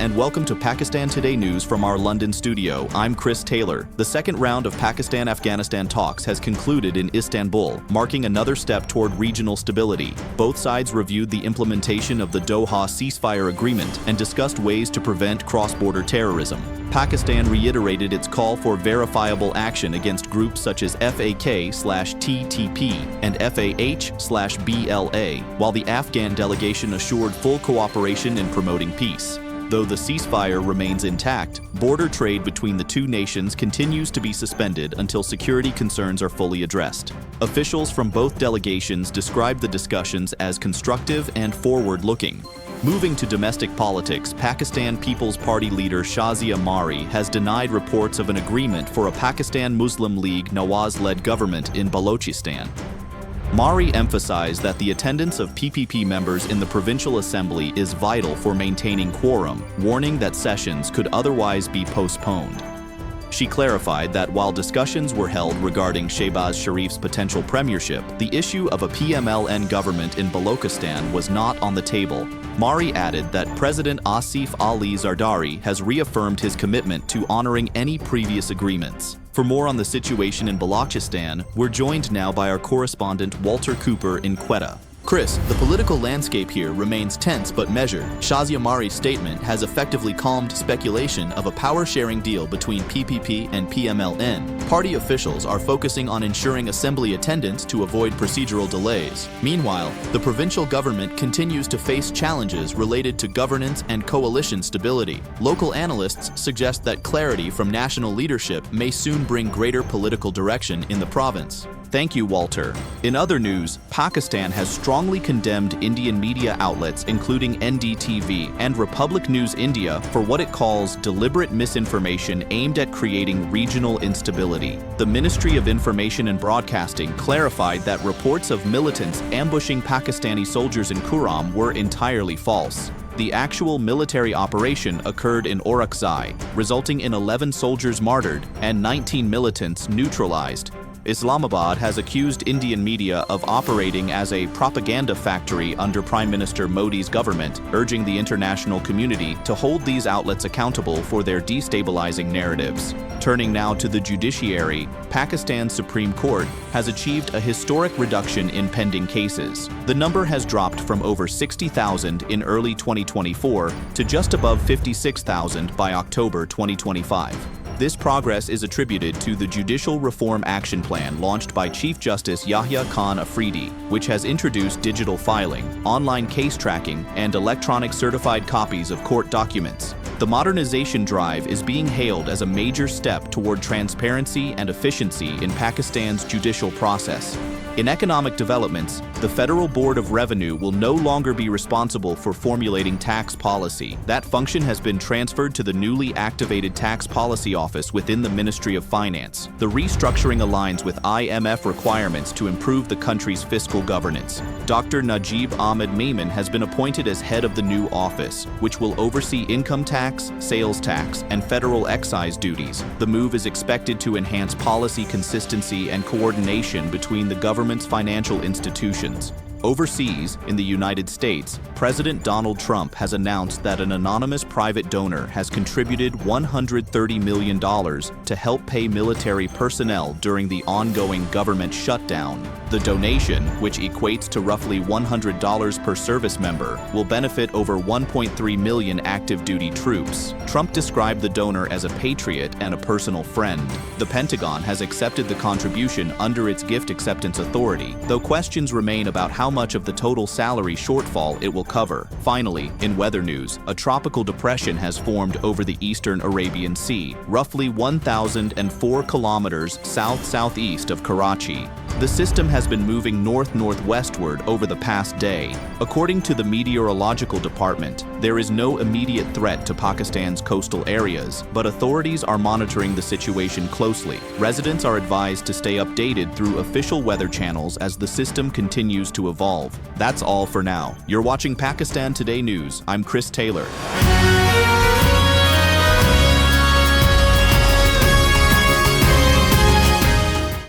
and welcome to Pakistan Today News from our London studio. I'm Chris Taylor. The second round of Pakistan-Afghanistan talks has concluded in Istanbul, marking another step toward regional stability. Both sides reviewed the implementation of the Doha ceasefire agreement and discussed ways to prevent cross-border terrorism. Pakistan reiterated its call for verifiable action against groups such as FAK/TTP and FAH/BLA, while the Afghan delegation assured full cooperation in promoting peace. Though the ceasefire remains intact, border trade between the two nations continues to be suspended until security concerns are fully addressed. Officials from both delegations described the discussions as constructive and forward-looking. Moving to domestic politics, Pakistan People's Party leader Shazia Mari has denied reports of an agreement for a Pakistan Muslim League Nawaz-led government in Balochistan. Mari emphasized that the attendance of PPP members in the Provincial Assembly is vital for maintaining quorum, warning that sessions could otherwise be postponed. She clarified that while discussions were held regarding Shehbaz Sharif's potential premiership, the issue of a PMLN government in Balochistan was not on the table. Mari added that President Asif Ali Zardari has reaffirmed his commitment to honoring any previous agreements. For more on the situation in Balochistan, we're joined now by our correspondent Walter Cooper in Quetta. Chris, the political landscape here remains tense but measured. Shazia Mari's statement has effectively calmed speculation of a power-sharing deal between PPP and PMLN. Party officials are focusing on ensuring assembly attendance to avoid procedural delays. Meanwhile, the provincial government continues to face challenges related to governance and coalition stability. Local analysts suggest that clarity from national leadership may soon bring greater political direction in the province. Thank you, Walter. In other news, Pakistan has strongly condemned Indian media outlets including NDTV and Republic News India for what it calls deliberate misinformation aimed at creating regional instability. The Ministry of Information and Broadcasting clarified that reports of militants ambushing Pakistani soldiers in Kurram were entirely false. The actual military operation occurred in Orakzai, resulting in 11 soldiers martyred and 19 militants neutralized. Islamabad has accused Indian media of operating as a propaganda factory under Prime Minister Modi's government, urging the international community to hold these outlets accountable for their destabilizing narratives. Turning now to the judiciary, Pakistan's Supreme Court has achieved a historic reduction in pending cases. The number has dropped from over 60,000 in early 2024 to just above 56,000 by October 2025. This progress is attributed to the Judicial Reform Action Plan launched by Chief Justice Yahya Khan Afridi, which has introduced digital filing, online case tracking, and electronic certified copies of court documents. The modernization drive is being hailed as a major step toward transparency and efficiency in Pakistan's judicial process. In economic developments, the Federal Board of Revenue will no longer be responsible for formulating tax policy. That function has been transferred to the newly activated Tax Policy Office within the Ministry of Finance. The restructuring aligns with IMF requirements to improve the country's fiscal governance. Dr. Najib Ahmed Maimun has been appointed as head of the new office, which will oversee income tax, sales tax, and federal excise duties. The move is expected to enhance policy consistency and coordination between the government's financial institutions. Overseas, in the United States, President Donald Trump has announced that an anonymous private donor has contributed $130 million to help pay military personnel during the ongoing government shutdown. The donation, which equates to roughly $100 per service member, will benefit over 1.3 million active duty troops. Trump described the donor as a patriot and a personal friend. The Pentagon has accepted the contribution under its gift acceptance authority, though questions remain about how much of the total salary shortfall it will cover. Finally, in weather news, a tropical depression has formed over the eastern Arabian Sea, roughly 1,004 kilometers south-southeast of Karachi. The system has been moving north-northwestward over the past day. According to the Meteorological Department, there is no immediate threat to Pakistan's coastal areas, but authorities are monitoring the situation closely. Residents are advised to stay updated through official weather channels as the system continues to evolve. That's all for now. You're watching Pakistan Today News. I'm Chris Taylor.